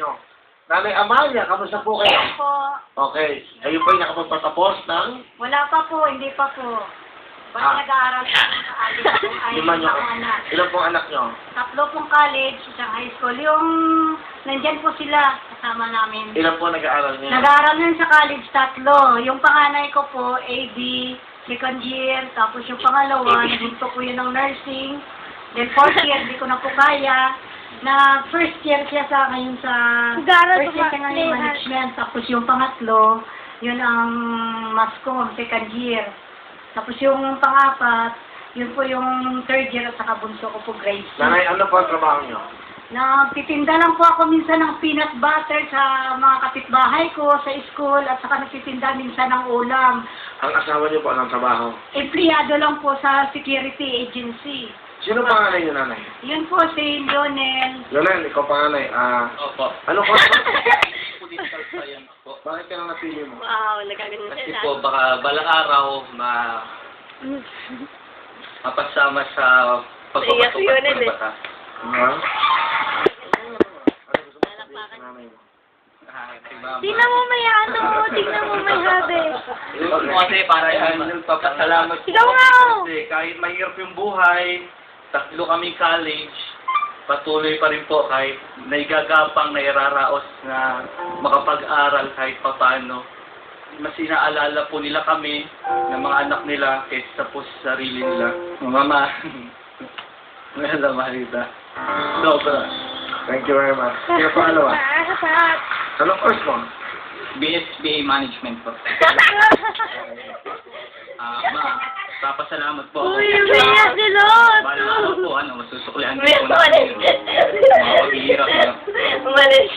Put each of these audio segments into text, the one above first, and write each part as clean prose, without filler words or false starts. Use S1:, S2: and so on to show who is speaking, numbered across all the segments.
S1: nyo. Nanay Amalia, kamusta po kayo?
S2: Yes po.
S1: Okay. Kayo po yung nakapagpatapos ng...
S2: Wala pa po, hindi pa po. Basta nag-aaral po sa college po ay
S1: Lima nyo.
S2: isang anak.
S1: Ilan pong anak nyo?
S2: 3 pong college, isang high school. Yung nandyan po sila kasama namin.
S1: Ilan po nag-aaral nyo?
S2: Nag-aaral nun sa college, 3. Yung panganay ko po, AD, second year. Tapos yung pangalawa, nagpunto po yun ng nursing. Then 4th year, di ko na po kaya. Na first year siya sa ngayon sa first year siya ngayon management. Tapos yung pangatlo, yun ang mascom, second year. Tapos yung pang-apat, yun po yung 3rd year at saka bunso ko po grade 6.
S1: Nanay, ano po ang trabaho nyo?
S2: Nagtitinda lang po ako minsan ng peanut butter sa mga kapitbahay ko sa school at saka nagtitinda minsan ng ulam.
S1: Ang asawa nyo po anong trabaho?
S2: Empleyado lang po sa security agency.
S1: Sino panganay nyo, nanay?
S2: Yun po si Lionel.
S1: Lionel, ikaw panganay.
S3: Opo.
S1: Ano ko?
S3: Political science po.
S1: Bakit ka nang napili mo?
S2: Wow, nagkaganon
S3: Kasi po, baka balang araw mapasama sa pagpapatupad po ng batas.
S1: Ano? Ano gusto mo sabihin sa nanay mo?
S3: Kay mama.
S2: Tingnan mo may ano, tingnan mo may habe.
S3: Ito po kasi para yung papasalamat po.
S2: Ikaw nga, oh.
S3: Kasi kahit mahirap yung buhay, 3 kami college, patuloy pa rin po kahit naigagapang, nairaraos na makapag-aral kahit papaano. Mas inaalala po nila kami ng mga anak nila kaysa po sa sarili nila. Mama, wala mahita. Sobra.
S1: Thank you very much. Sino pangalawa? Anong course mo?
S3: BSBA Management po. Papasalamat po ako.
S2: Uy, umiyak si Lot!
S3: Balang araw po, masusuklian ko po namin. Mga paghihirap na.
S2: Umalis.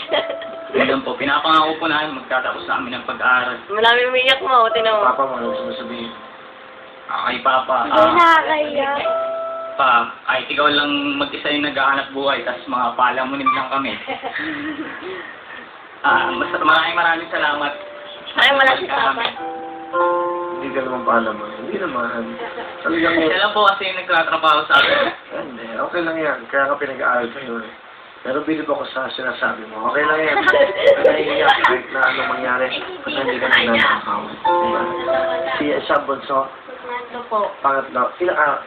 S3: Ganyan po, pinapangako po namin magtatapos namin ng pag-aaral.
S2: Marami umiyak mo, tinan mo.
S1: Papa mo, ano gusto mo sabihin?
S3: Kay Papa,
S2: Nakakaiyak.
S3: Pa, kahit ikaw lang mag-isa yung naghahanap buhay, tapos mga palamunin lang kami. Maraming salamat.
S2: Ay, wala si Papa.
S1: Hindi ka naman paalam mo. Hindi naman. Talagang
S3: Siya lang po kasi yung nagtatrabaho sa akin.
S1: Hindi, okay lang yan. Kaya ka pinag-aaral kayo eh. Pero bilib ako sa sinasabi mo. Okay lang yan. Nahihiyak kahit na anong mangyari. Kasi hindi ka nanakaw. Diba? Si Bunso,
S2: Pangatlo po.
S1: pangatlo.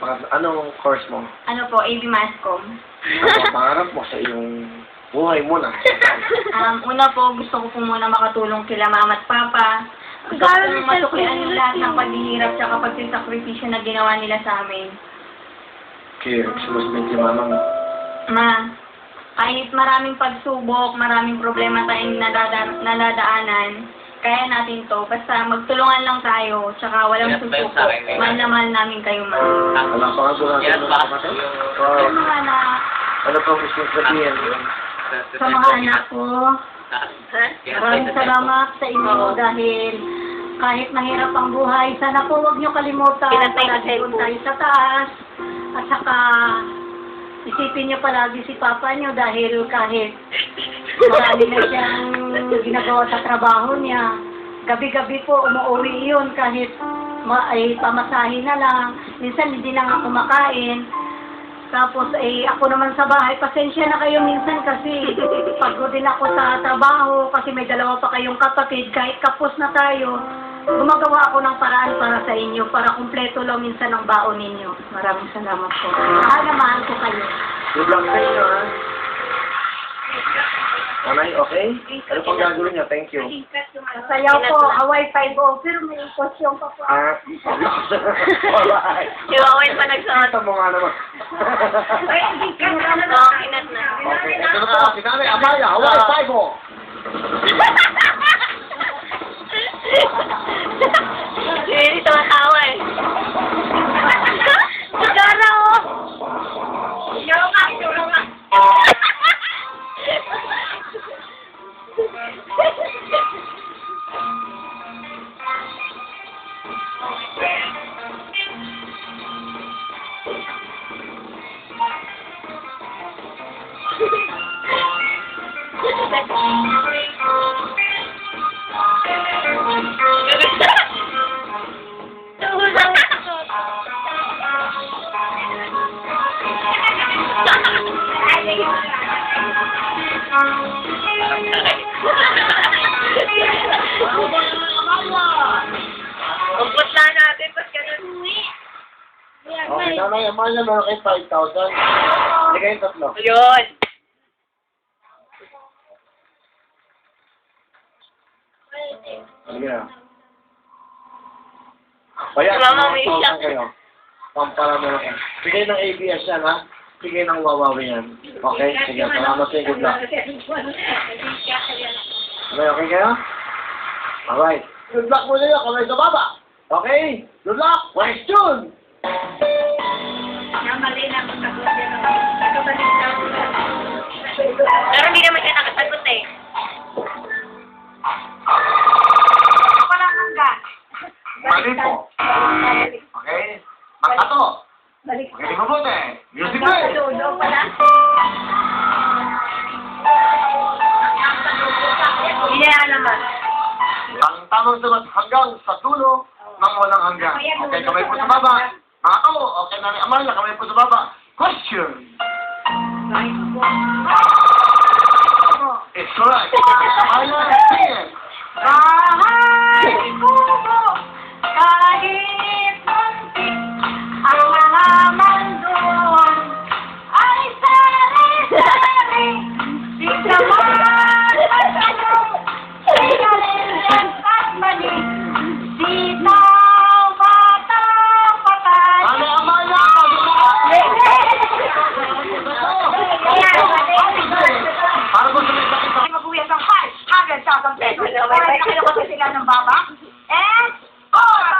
S1: Pangatlo. Anong course mo?
S2: Ano po, AB Mascom.
S1: Ano pangarap mo sa iyong buhay mo na?
S2: Una po, gusto ko po muna makatulong kila mama at papa. Gusto ko po matuklian yung lahat ng paghihirap at pagsisakripisyo na ginawa nila sa amin.
S1: Okay, sumusbin si mama mo.
S2: Ma, kahit maraming pagsubok, maraming problema tayong nadadaanan, kaya natin to. Basta magtulungan lang tayo, tsaka walang susuko. Mahal na mahal namin kayo, ma.
S1: Wala pa ka doon
S3: Yan
S1: natin
S3: ba?
S1: mga kapatid? Oo.
S2: Sa mga anak,
S1: Ano pa gusto mong sabihin?
S2: sa mga anak ko, maraming salamat sa inyo dahil kahit mahirap ang buhay, sana po huwag niyo kalimutan palagi doon tayo sa taas. At saka isipin niyo palagi si Papa niyo dahil kahit marami na siyang ginagawa sa trabaho niya, gabi-gabi po umuwi yun kahit ay pamasahin na lang. Minsan hindi na nga kumakain. Tapos, ako naman sa bahay, pasensya na kayo minsan kasi pagod din ako sa trabaho kasi may 2 pa kayong kapatid. Kahit kapos na tayo, gumagawa ako ng paraan para sa inyo, para kumpleto lang minsan ang baon ninyo. Maraming salamat po. Mahal ko kayo.
S1: Good luck sa inyo, ha? Nanay, okay? Ano pang gagawin niya? Thank you.
S2: Sayaw po, Hawaii 5-0, pero may imposyon pa po.
S1: Alright.
S2: Yung Hawaii pa nagsuot.
S1: Kita mo nga naman.
S2: Ay, hindi ka na. Inat na.
S1: Okay, ito na po. Si Nanay Amaya, Hawaii 5-0.
S2: Hindi tumatawa eh. Sigara oh. Sigara nga, sigara nga. Thank you.
S4: Umpot na natin, ba't ganun?
S1: Okay, Nanay Amalia, meron kayo 5,000. Hindi kayo tatlo.
S4: Yun.
S1: Sige na. Kaya,
S4: Mama, may iyak.
S1: kayo. Pampara meron kayo. Bigay ng ABS yan, ha? Bigay ng Wawawi yan. Okay? Sige, salamat sa good luck. Okay kayo? Alright. Good luck muna yun, kamay sa baba. Okay? Good luck! Question!
S4: Pero hindi naman siya nakasagot eh.
S1: Mali po. Okay? Magkato. Okay, mabuti. Music break.
S4: Hindi na naman.
S1: Ang tamang sagot hanggang sa dulo ng walang hanggang. Okay, kamay po sa baba. Ako, okay, Nanay Amalia, kamay po sa baba. Question. It's correct. Amalia, sing it.
S2: Bahay kubo, kahit muntik, ang halaman doon ay sari-sari. Di naman matanong, sinalindan at mali. Sitaw, bata, patay.
S1: Nanay Amalia, para mo sa may sakit sa
S2: Magbuya ng 500,000 pesos. Para nakilo ko sila ng baba. And, Cora!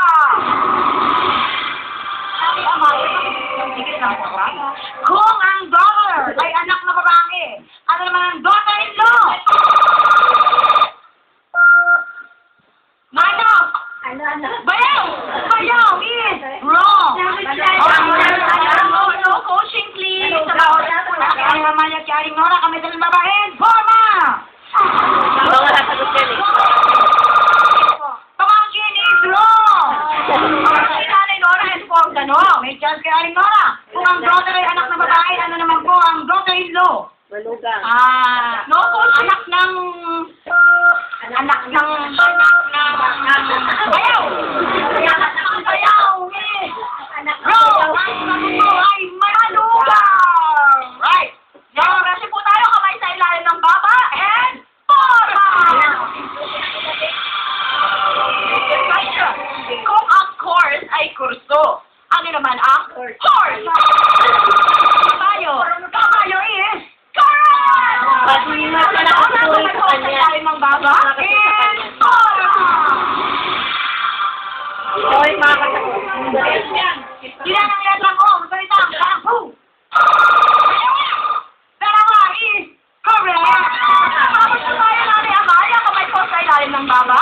S2: Sabi Amaya, sige lang po ba? Kung ang daughter ay anak na babae, ano naman ang daughter-in-law? Ano? Bayaw! Bayaw is wrong! No coaching, please. Ang Amaya Kiaring Nora, kami din babae. Forma!
S4: Baka wala sagot yan eh.
S2: Pamangkin is wrong! Ang Nanay Nora and Form tanong. May chance kay Aling Nora. Kung ang daughter ay anak ng babae, ano naman po ang daughter-in-law?
S4: Malugang.
S2: No coach, anak ng bayaw! Anak ng bayaw! Wrong! Ang sagot po ay malugang! Right! Yung kasi po tayo kamay sa ilalim ng baba and forma! Kung ang course ay kurso, ano naman ang horse? Kabayo. Kabayo is correct!
S4: Pati nga siya nakatulong sa kanya.
S2: Ilalim ng baba and forma!
S4: Sorry, makakasagot.
S2: Ilan ang letrang O? Salita ang parang who? Dalawa is correct! Tapos na tayo natin Amaya, kamay po sa ilalim ng baba